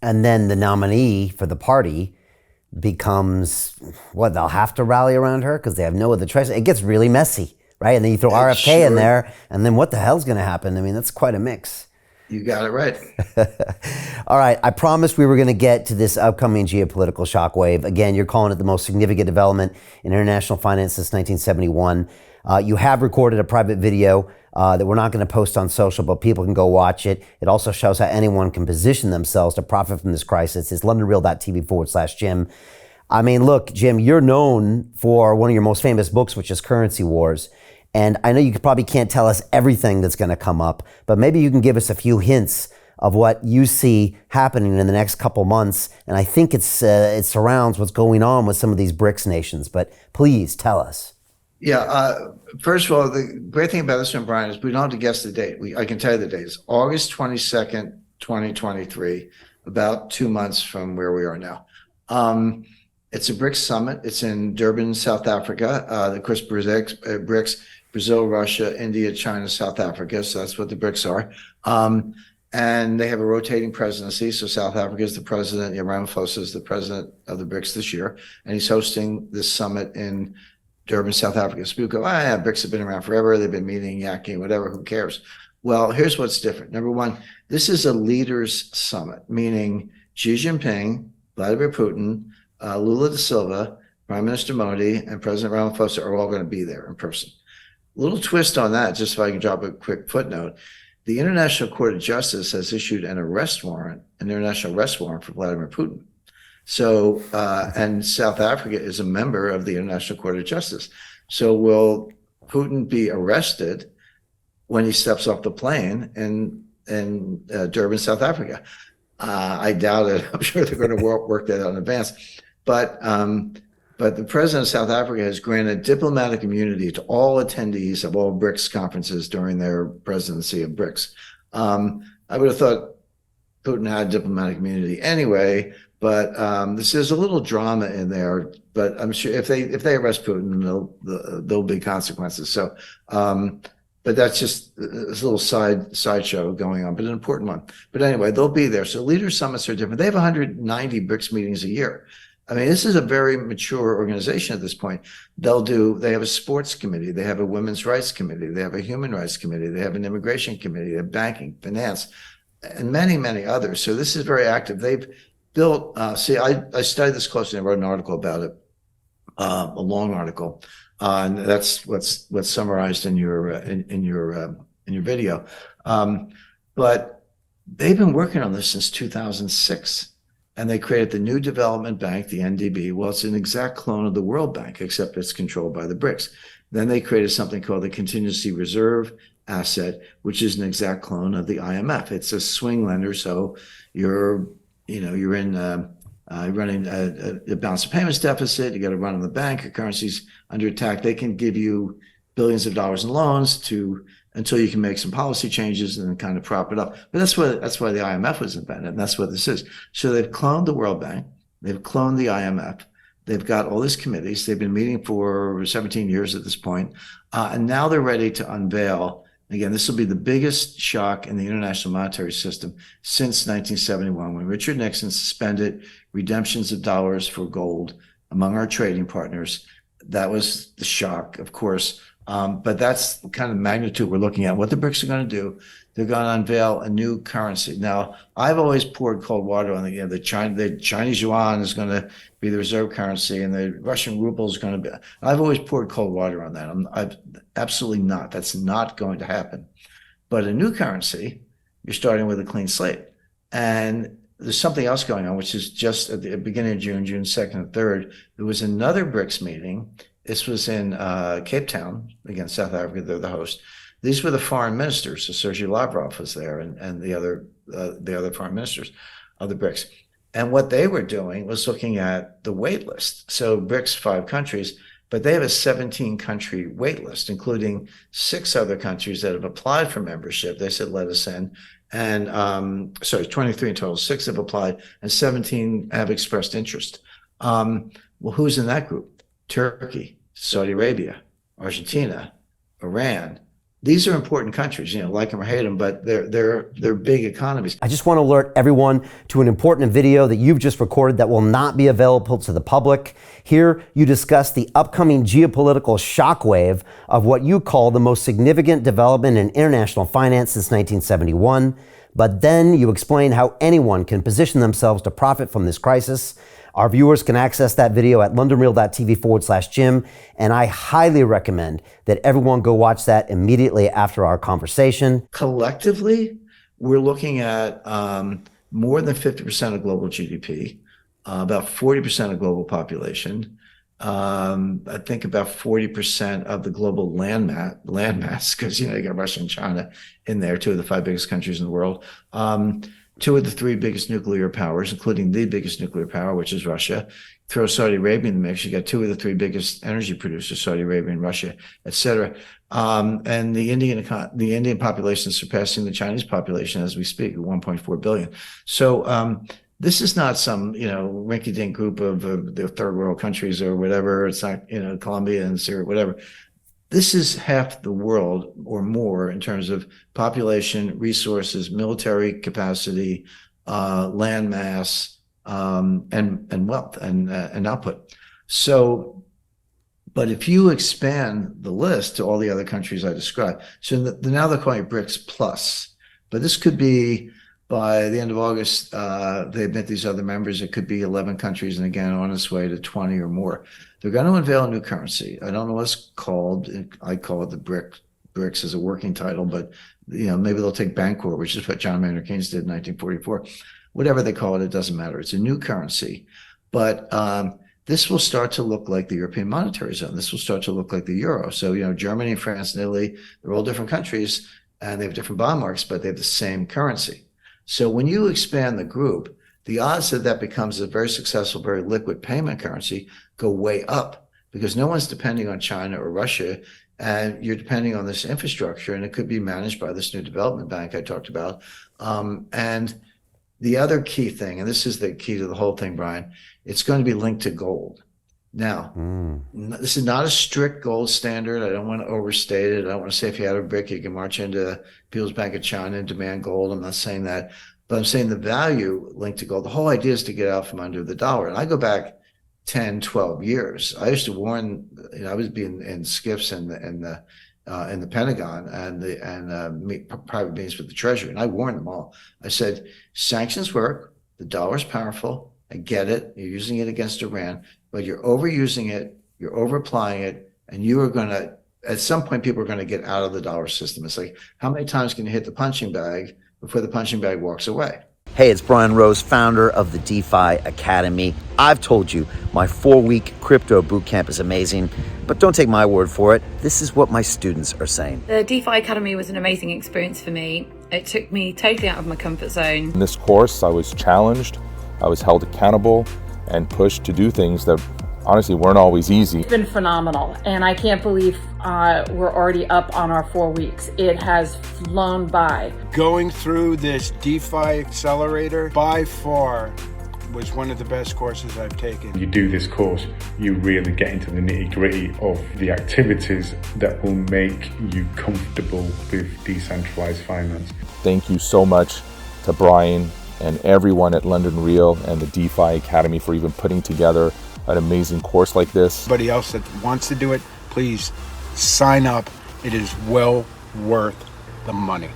And then the nominee for the party becomes what, they'll have to rally around her because they have no other choice. It gets really messy, right? And then you throw RFK in there, and then what the hell's going to happen? I mean, that's quite a mix. You got it right. All right, I promised we were going to get to this upcoming geopolitical shockwave. Again, you're calling it the most significant development in international finance since 1971. You have recorded a private video that we're not going to post on social, but people can go watch it. It also shows how anyone can position themselves to profit from this crisis. It's londonreal.tv/Jim. I mean, look, Jim, you're known for one of your most famous books, which is Currency Wars. And I know you probably can't tell us everything that's going to come up, but maybe you can give us a few hints of what you see happening in the next couple months. And I think it surrounds what's going on with some of these BRICS nations. But please tell us. Yeah. First of all, the great thing about this one, Brian, is we don't have to guess the date. I can tell you the date. It's August 22nd, 2023, about 2 months from where we are now. It's a BRICS summit. It's in Durban, South Africa. Of course, BRICS, Brazil, Russia, India, China, South Africa. So that's what the BRICS are. And they have a rotating presidency. So South Africa is the president. Ramaphosa is the president of the BRICS this year. And he's hosting this summit in Durban, South Africa. So people go, yeah, BRICS have been around forever. They've been meeting, yakking, whatever. Who cares? Well, here's what's different. Number one, this is a leaders summit, meaning Xi Jinping, Vladimir Putin, Lula da Silva, Prime Minister Modi, and President Ramaphosa are all going to be there in person. Little twist on that, just if I can drop a quick footnote. The International Court of Justice has issued an international arrest warrant for Vladimir Putin. So, and South Africa is a member of the International Court of Justice. So will Putin be arrested when he steps off the plane in Durban, South Africa? I doubt it. I'm sure they're going to work that out in advance. But the president of South Africa has granted diplomatic immunity to all attendees of all BRICS conferences during their presidency of BRICS. I would have thought Putin had diplomatic immunity anyway, but this is a little drama in there. But I'm sure if they arrest Putin, there'll be consequences. So, but that's just a little sideshow going on, but an important one. But anyway, they'll be there. So leader summits are different. They have 190 BRICS meetings a year. I mean, this is a very mature organization at this point. They have a sports committee, they have a women's rights committee, they have a human rights committee, they have an immigration committee, they have banking, finance, and many, many others. So this is very active. They've built, I studied this closely and wrote an article about it, a long article. And that's what's summarized in your video. But they've been working on this since 2006. And they created the New Development Bank, the NDB. Well, it's an exact clone of the World Bank, except it's controlled by the BRICS. Then they created something called the Contingency Reserve Asset, which is an exact clone of the IMF. It's a swing lender, so you're running a balance of payments deficit. You got to run on the bank. Your currency's under attack. They can give you billions of dollars in loans until you can make some policy changes and then kind of prop it up. But that's why the IMF was invented, and that's what this is. So they've cloned the World Bank, they've cloned the IMF, they've got all these committees, they've been meeting for 17 years at this point, and now they're ready to unveil. Again, this will be the biggest shock in the international monetary system since 1971, when Richard Nixon suspended redemptions of dollars for gold among our trading partners. That was the shock, of course. But that's the kind of magnitude we're looking at. What the BRICS are going to do, they're going to unveil a new currency. Now, I've always poured cold water on the Chinese yuan is going to be the reserve currency, and the Russian ruble is going to be. I've always poured cold water on that. I've absolutely not. That's not going to happen. But a new currency, you're starting with a clean slate, and there's something else going on, which is just at the beginning of June 2nd and 3rd, there was another BRICS meeting. This was in Cape Town, again, South Africa, they're the host. These were the foreign ministers. So Sergei Lavrov was there and the other foreign ministers of the BRICS. And what they were doing was looking at the wait list. So BRICS, 5 countries, but they have a 17-country wait list, including 6 other countries that have applied for membership. They said, let us in. And 23 in total, 6 have applied, and 17 have expressed interest. Well, who's in that group? Turkey, Saudi Arabia, Argentina, Iran, these are important countries, like them or hate them, but they're big economies. I just want to alert everyone to an important video that you've just recorded that will not be available to the public. Here, you discuss the upcoming geopolitical shockwave of what you call the most significant development in international finance since 1971. But then you explain how anyone can position themselves to profit from this crisis. Our viewers can access that video at londonreal.tv/Jim, and I highly recommend that everyone go watch that immediately after our conversation. Collectively, we're looking at more than 50% of global GDP, about 40% of global population, I think about 40% of the global land mass, because you got Russia and China in there, two of the 5 biggest countries in the world. 2 of the 3 biggest nuclear powers, including the biggest nuclear power, which is Russia. Throw Saudi Arabia in the mix, you got 2 of the 3 biggest energy producers, Saudi Arabia and Russia, et cetera. And the Indian population is surpassing the Chinese population as we speak, at 1.4 billion. So this is not some, rinky-dink group of the third world countries or whatever. It's not, Colombia and Syria, whatever. This is half the world or more in terms of population, resources, military capacity, land mass, and wealth and output. So, but if you expand the list to all the other countries I described, so now they're calling it BRICS Plus, but this could be by the end of August, they admit these other members, it could be 11 countries, and again, on its way to 20 or more. They're going to unveil a new currency. I don't know what it's called. I call it the BRICS as a working title, but maybe they'll take Bancor, which is what John Maynard Keynes did in 1944. Whatever they call it, it doesn't matter. It's a new currency. But this will start to look like the European monetary zone. This will start to look like the euro. So, Germany, France, and Italy, they're all different countries, and they have different bond marks, but they have the same currency. So when you expand the group, the odds that becomes a very successful, very liquid payment currency go way up, because no one's depending on China or Russia, and you're depending on this infrastructure, and it could be managed by this new development bank I talked about. And the other key thing, and this is the key to the whole thing, Brian, it's going to be linked to gold. Now, this is not a strict gold standard. I don't want to overstate it. I don't want to say if you had a brick, you can march into People's Bank of China and demand gold. I'm not saying that, but I'm saying the value linked to gold. The whole idea is to get out from under the dollar. And I go back 10, 12 years. I used to warn, I was being in skiffs in the Pentagon and private meetings with the Treasury, and I warned them all. I said, sanctions work. The dollar's powerful. I get it. You're using it against Iran, but you're overusing it. You're over-applying it, and you are going to, at some point, people are going to get out of the dollar system. It's like, how many times can you hit the punching bag before the punching bag walks away? Hey, it's Brian Rose, founder of the DeFi Academy. I've told you my 4-week crypto bootcamp is amazing, but don't take my word for it. This is what my students are saying. The DeFi Academy was an amazing experience for me. It took me totally out of my comfort zone. In this course, I was challenged, I was held accountable, and pushed to do things that honestly weren't always easy. It's been phenomenal, and I can't believe we're already up on our 4 weeks. It has flown by. Going through this DeFi accelerator by far was one of the best courses I've taken. You do this course, you really get into the nitty-gritty of the activities that will make you comfortable with decentralized finance. Thank you so much to Brian and everyone at London Real and the DeFi Academy for even putting together an amazing course like this. Anybody else that wants to do it, please sign up. It is well worth the money.